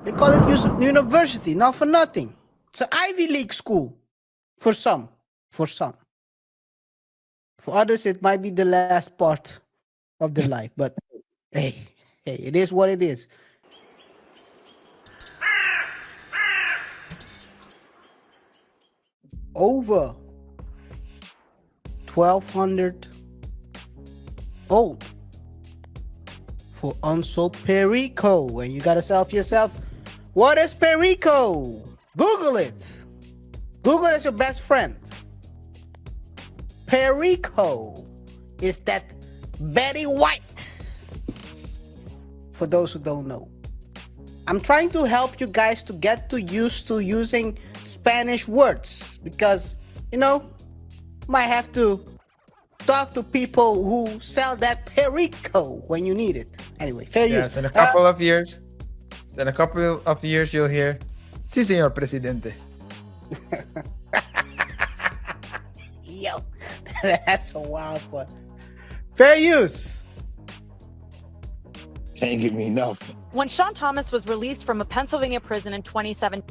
They call it university, not for nothing. It's an Ivy League school. For some. For some. For others, it might be the last part of their life. But hey, it is what it is. Over 1,200 old for unsold Perico. And you gotta self yourself, what is Perico? Google it. Google is your best friend. Perico is that Betty White. For those who don't know, I'm trying to help you guys to get used to using Spanish words because, might have to talk to people who sell that Perico when you need it. Anyway, fair use. Yes, in a couple of years. In a couple of years, you'll hear, "Sí, señor presidente." Yo, that's a wild one. Fair use. Can't get me nothing. When Shaurn Thomas was released from a Pennsylvania prison in 2017,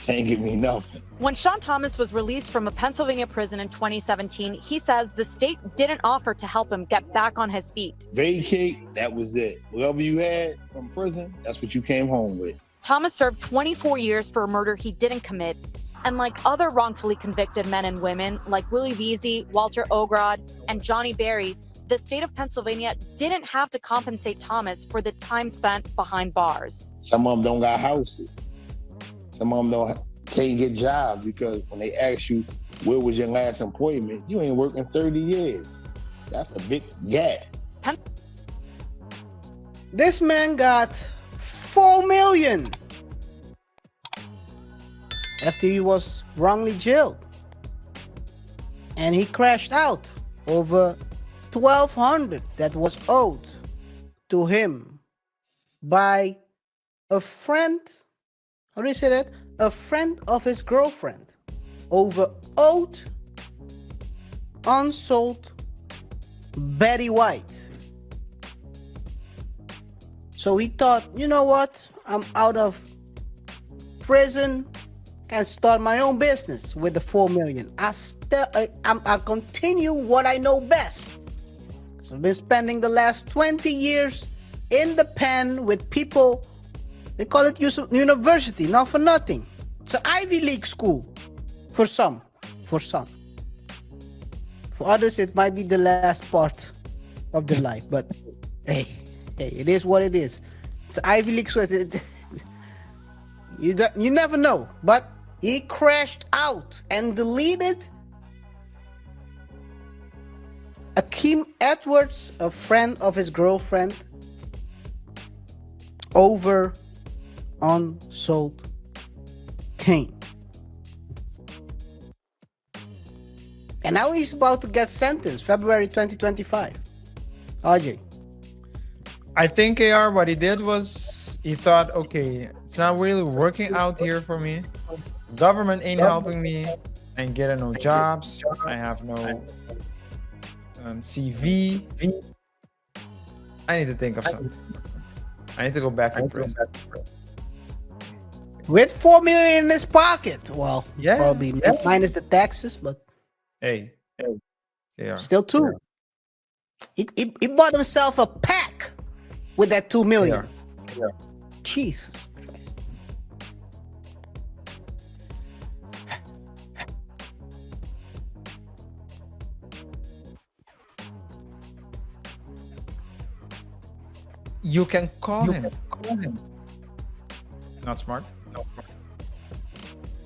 Can't get me nothing. When Shaurn Thomas was released from a Pennsylvania prison in 2017, he says the state didn't offer to help him get back on his feet. Vacate, that was it. Whatever you had from prison, that's what you came home with. Thomas served 24 years for a murder he didn't commit. And like other wrongfully convicted men and women, like Willie Veazey, Walter Ogrod, and Johnny Berry, the state of Pennsylvania didn't have to compensate Thomas for the time spent behind bars. Some of them don't got houses. Some of them can't get jobs because when they ask you, where was your last employment? You ain't working 30 years. That's a big gap. This man got $4 million after he was wrongly jailed. And he crashed out over $1,200 that was owed to him by a friend. How do you say that? A friend of his girlfriend over owed unsold Betty White. So he thought, you know what? I'm out of prison and start my own business with the $4 million. I continue what I know best. So I've been spending the last 20 years in the pen with people. They call it university, not for nothing. It's an Ivy League school. For some. For some. For others, it might be the last part of their life. But hey, it is what it is. It's an Ivy League school. You never know. But he crashed out and deleted Akeem Edwards, a friend of his girlfriend, over unsold cane. And now he's about to get sentenced February 2025. RJ. I think KaiR, what he did was he thought, okay, it's not really working out here for me. Government ain't helping me. I ain't getting no jobs. I have no CV. I need to think of something. I need to go back to prison. With $4 million in his pocket. Well, Yeah, probably minus the taxes, but Hey, KaiR. still two. He bought himself a pack with that $2 million. Jesus Christ. You can call him. Not smart.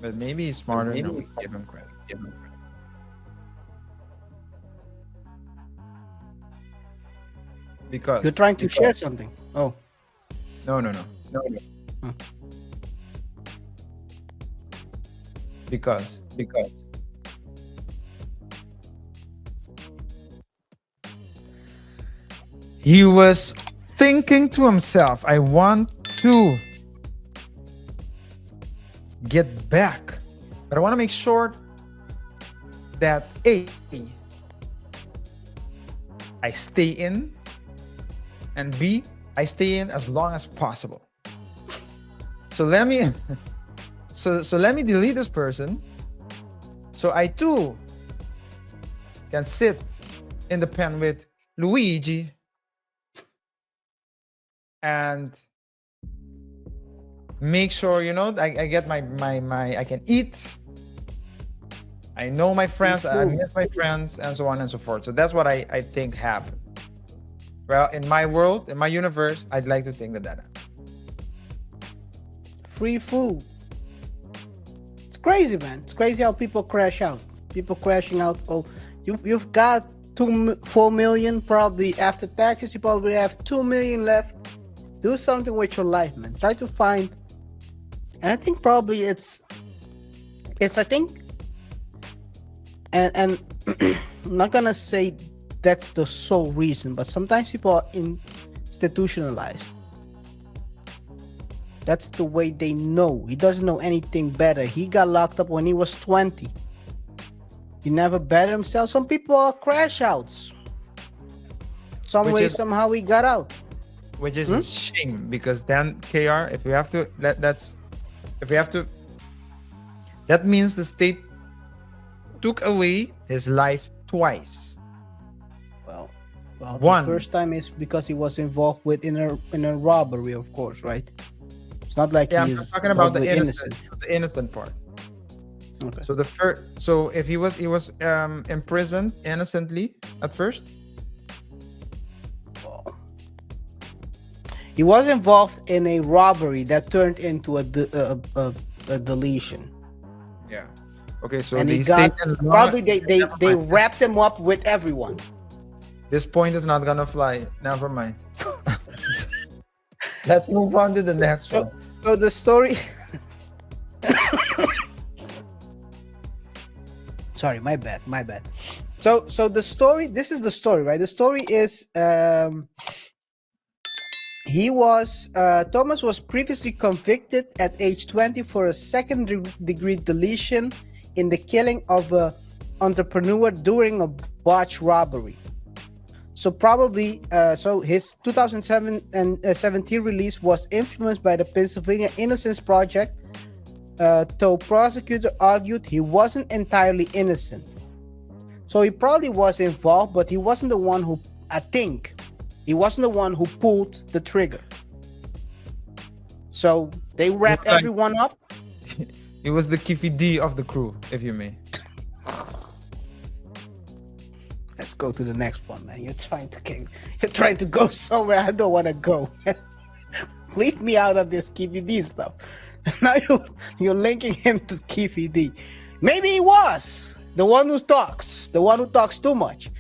But maybe he's smarter and we give him credit. Because You're trying to share something. Oh. No. Hmm. Because he was thinking to himself, I want to get back, but I want to make sure that A, I stay in, and B, I stay in as long as possible. So let me so let me delete this person, so I too can sit in the pen with Luigi and make sure, you know, I get my I can eat. I know my friends, I miss my friends, and so on and so forth. So that's what I think happened. Well, in my world, in my universe, I'd like to think that happened. Free food. It's crazy, man. It's crazy how people crash out. People crashing out. Oh, you've got 4 million probably after taxes. You probably have 2 million left. Do something with your life, man. Try to find. And I think probably it's I think. And I'm not gonna say that's the sole reason, but sometimes people are institutionalized. That's the way they know. He doesn't know anything better. He got locked up when he was 20. He never bettered himself. Some people are crash outs. Somehow he got out. Which is a shame, because then KR, if we have to, that means the state took away his life twice. Well, One. the first time is because he was involved with in a robbery, of course, right? It's not like I'm he's talking about the totally innocent part. Okay. So if he was imprisoned innocently at first. He was involved in a robbery that turned into a deletion. Yeah. Okay, so And the he got state probably they wrapped him up with everyone. This point is not gonna fly. Never mind. Let's move on to the next one. So the story. Sorry, my bad. So the story. This is the story, right? The story is Thomas was previously convicted at age 20 for a second-degree deletion in the killing of an entrepreneur during a botched robbery. So probably, so his 2017 release was influenced by the Pennsylvania Innocence Project. Though prosecutor argued he wasn't entirely innocent. So he probably was involved, but he wasn't the one who, I think, he wasn't the one who pulled the trigger. So they wrapped everyone up. It was the Kiffy D of the crew, if you may. Let's go to the next one, man. You're trying to go somewhere I don't want to go. Leave me out of this Kiffy D stuff. Now you're linking him to Kiffy D. Maybe he was the one who talks too much.